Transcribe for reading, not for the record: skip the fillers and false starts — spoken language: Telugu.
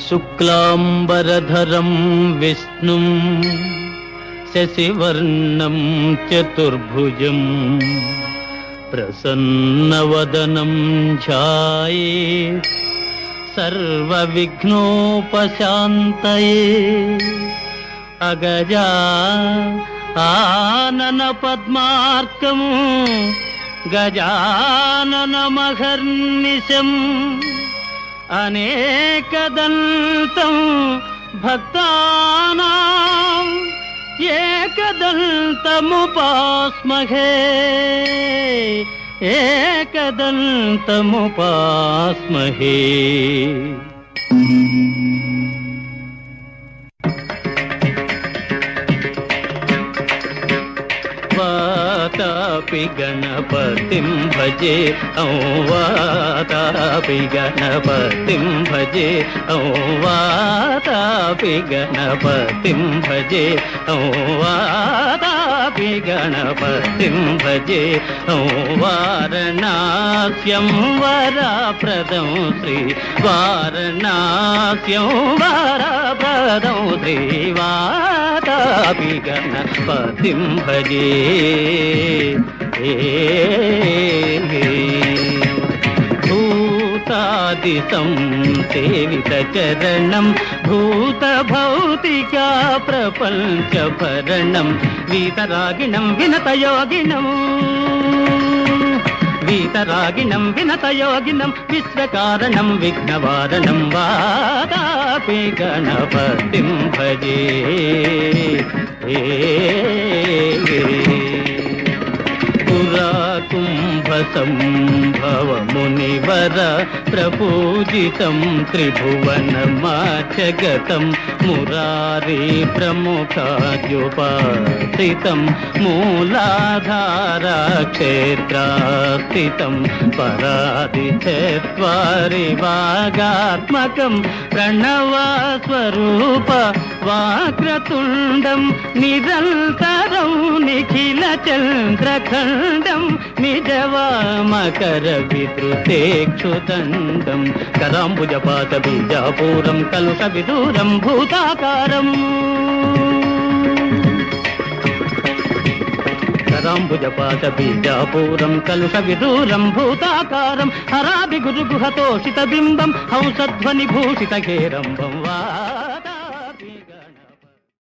శుక్లాంబరధరం విష్ణుం శశివర్ణం చతుర్భుజం ప్రసన్నవదనం ధ్యాయేత్ సర్వవిఘ్నోపశాంతయే. అగజా ఆనన పద్మార్కం గజాననమహర్నిశం అనేకదంతం భక్తానాం ఏకదంతముపాస్మహే ఏకదంతముపాస్మహే. వాతాపి గణపతిం భజే ఔ వాతాపి గణపతిం భజే ఔ వాతాపి గణపతిం భజే ఔ వాతాపి గణపతిం భజే ఔ వారణాస్యం వరప్రదం శ్రీ వారణాస్యం వరప్రదం శ్రీ వాతాపి గణపతిం భజే. భూతాదిశం సేవిత చరణం భూత భౌతికా ప్రపంచ భరణం వీతరాగిణం వినతయోగినం వీతరాగిణం వినతయోగినం విశ్వకారణం విఘ్నవారణం వాతాపి గణపతిం భజే. పురాకుంభసంభవ మునివర ప్రపూజితం త్రిభువనమాచగతం మురారి ప్రముఖాద్యుపాసితం మూలాధార క్షేత్రాస్థితం పరాదిచత్వారి వాగాత్మకం ప్రణవస్వరూప వాక్రతుండం నిరంతరం నిఖిల చంద్రఖండం నిజవామకర విద్రుతేక్షుదండం కరాంబుజపాత బీజాపూరం కలుష విదూరం భూతాకారం కరాంబుజపాత బీజాపూరం కలుష విదూరం భూతాకారం హరాభి గురుగుహతోషిత బింబం హంసధ్వని భూషిత హేరంబం వా